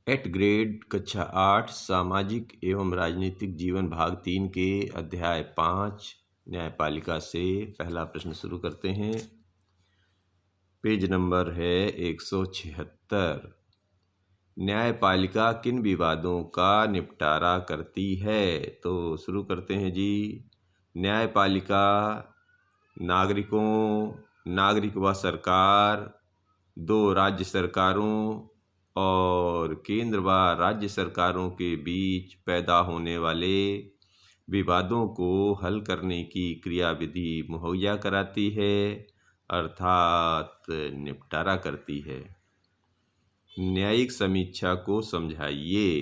Eight grade कक्षा 8 सामाजिक एवं राजनीतिक जीवन भाग 3 के अध्याय 5 न्यायपालिका से पहला प्रश्न शुरू करते हैं। पेज नंबर है 176। न्यायपालिका किन विवादों का निपटारा करती है? तो शुरू करते हैं जी। न्यायपालिका नागरिकों, नागरिक व सरकार, दो राज्य सरकारों और केंद्र व राज्य सरकारों के बीच पैदा होने वाले विवादों को हल करने की क्रियाविधि मुहैया कराती है, अर्थात निपटारा करती है। न्यायिक समीक्षा को समझाइए।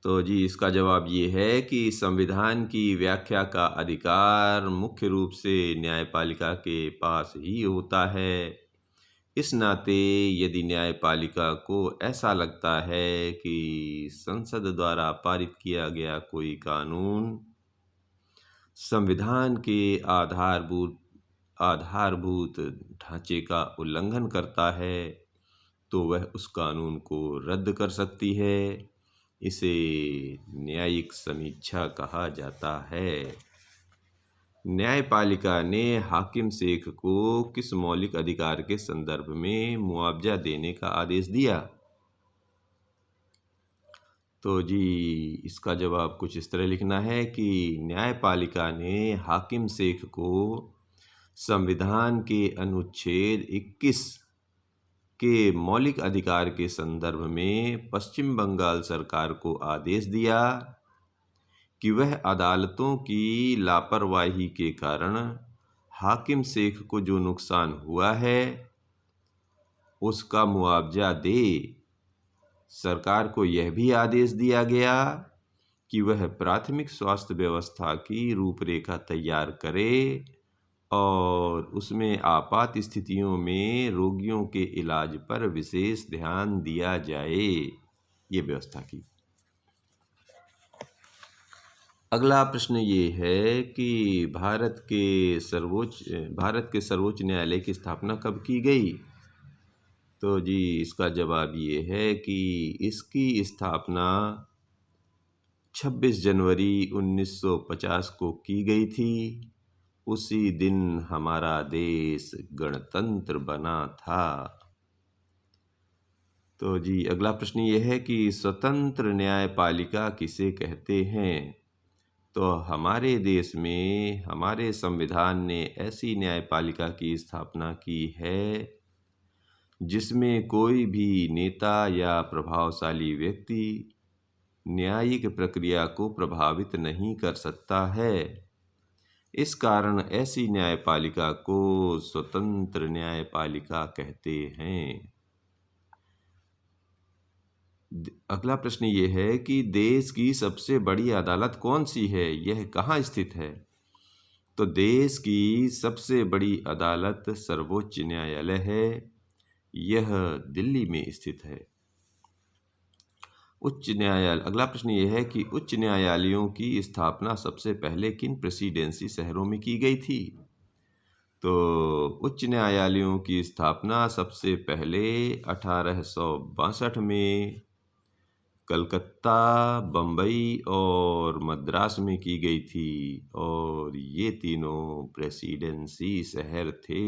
तो जी इसका जवाब ये है कि संविधान की व्याख्या का अधिकार मुख्य रूप से न्यायपालिका के पास ही होता है। इस नाते यदि न्यायपालिका को ऐसा लगता है कि संसद द्वारा पारित किया गया कोई कानून संविधान के आधारभूत ढांचे का उल्लंघन करता है, तो वह उस कानून को रद्द कर सकती है। इसे न्यायिक समीक्षा कहा जाता है। न्यायपालिका ने हाकिम शेख को किस मौलिक अधिकार के संदर्भ में मुआवजा देने का आदेश दिया? तो जी इसका जवाब कुछ इस तरह लिखना है कि न्यायपालिका ने हाकिम शेख को संविधान के अनुच्छेद 21 के मौलिक अधिकार के संदर्भ में पश्चिम बंगाल सरकार को आदेश दिया कि वह अदालतों की लापरवाही के कारण हाकिम शेख को जो नुकसान हुआ है उसका मुआवजा दे। सरकार को यह भी आदेश दिया गया कि वह प्राथमिक स्वास्थ्य व्यवस्था की रूपरेखा तैयार करे और उसमें आपात स्थितियों में रोगियों के इलाज पर विशेष ध्यान दिया जाए, ये व्यवस्था की। अगला प्रश्न ये है कि भारत के सर्वोच्च न्यायालय की स्थापना कब की गई? तो जी इसका जवाब ये है कि इसकी स्थापना 26 जनवरी 1950 को की गई थी। उसी दिन हमारा देश गणतंत्र बना था। तो जी अगला प्रश्न ये है कि स्वतंत्र न्यायपालिका किसे कहते हैं? तो हमारे देश में हमारे संविधान ने ऐसी न्यायपालिका की स्थापना की है जिसमें कोई भी नेता या प्रभावशाली व्यक्ति न्यायिक प्रक्रिया को प्रभावित नहीं कर सकता है। इस कारण ऐसी न्यायपालिका को स्वतंत्र न्यायपालिका कहते हैं। अगला प्रश्न ये है कि देश की सबसे बड़ी अदालत कौन सी है? यह कहाँ स्थित है? तो देश की सबसे बड़ी अदालत सर्वोच्च न्यायालय है। यह दिल्ली में स्थित है। अगला प्रश्न यह है कि उच्च न्यायालयों की स्थापना सबसे पहले किन प्रेसिडेंसी शहरों में की गई थी? तो उच्च न्यायालयों की स्थापना सबसे पहले 1862 में कलकत्ता, बम्बई और मद्रास में की गई थी और ये तीनों प्रेसिडेंसी शहर थे।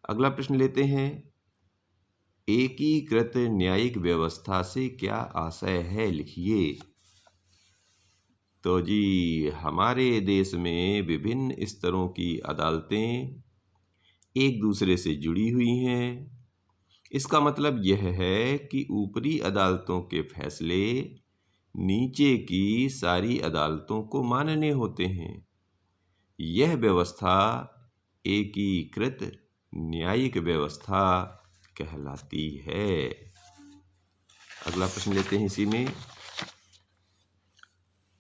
अगला प्रश्न लेते हैं। एकीकृत न्यायिक व्यवस्था से क्या आशय है? लिखिए। तो जी हमारे देश में विभिन्न स्तरों की अदालतें एक दूसरे से जुड़ी हुई हैं। इसका मतलब यह है कि ऊपरी अदालतों के फैसले नीचे की सारी अदालतों को मानने होते हैं। यह व्यवस्था एकीकृत न्यायिक व्यवस्था कहलाती है। अगला प्रश्न लेते हैं इसी में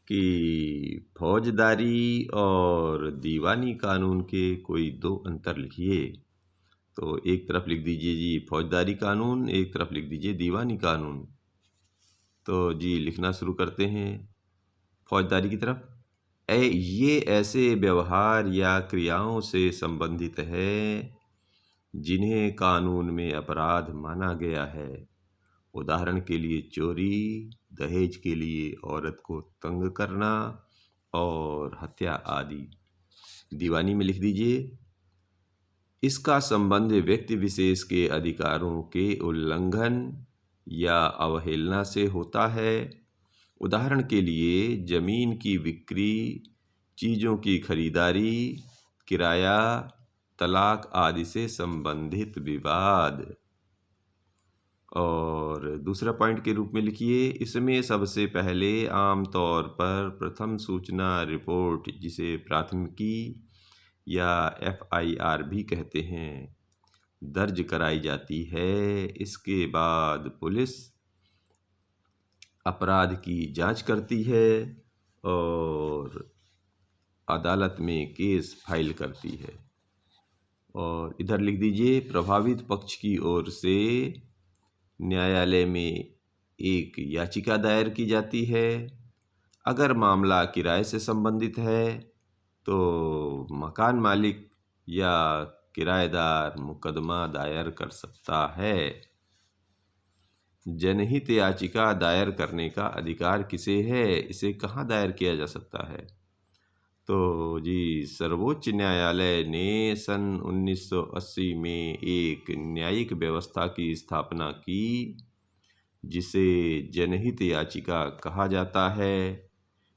कि फौजदारी और दीवानी कानून के कोई दो अंतर लिखिए। तो एक तरफ लिख दीजिए जी फौजदारी कानून, एक तरफ लिख दीजिए दीवानी कानून। तो जी लिखना शुरू करते हैं फौजदारी की तरफ। ये ऐसे व्यवहार या क्रियाओं से संबंधित है जिन्हें कानून में अपराध माना गया है। उदाहरण के लिए चोरी, दहेज के लिए औरत को तंग करना और हत्या आदि। दीवानी में लिख दीजिए। इसका संबंध व्यक्ति विशेष के अधिकारों के उल्लंघन या अवहेलना से होता है। उदाहरण के लिए जमीन की बिक्री, चीज़ों की खरीदारी, किराया, तलाक आदि से संबंधित विवाद। और दूसरा पॉइंट के रूप में लिखिए, इसमें सबसे पहले आमतौर पर प्रथम सूचना रिपोर्ट, जिसे प्राथमिकी या FIR भी कहते हैं, दर्ज कराई जाती है। इसके बाद पुलिस अपराध की जांच करती है और अदालत में केस फाइल करती है। और इधर लिख दीजिए, प्रभावित पक्ष की ओर से न्यायालय में एक याचिका दायर की जाती है। अगर मामला किराए से संबंधित है तो मकान मालिक या किराएदार मुकदमा दायर कर सकता है। जनहित याचिका दायर करने का अधिकार किसे है? इसे कहाँ दायर किया जा सकता है? तो जी, सर्वोच्च न्यायालय ने सन 1980 में एक न्यायिक व्यवस्था की स्थापना की, जिसे जनहित याचिका कहा जाता है।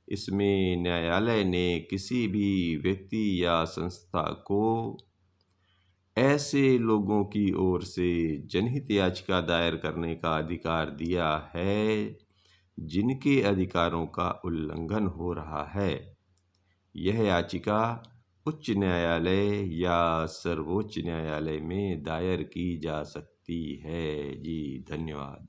इसमें न्यायालय ने किसी भी व्यक्ति या संस्था को ऐसे लोगों की ओर से जनहित याचिका दायर करने का अधिकार दिया है जिनके अधिकारों का उल्लंघन हो रहा है। यह याचिका उच्च न्यायालय या सर्वोच्च न्यायालय में दायर की जा सकती है। जी, धन्यवाद।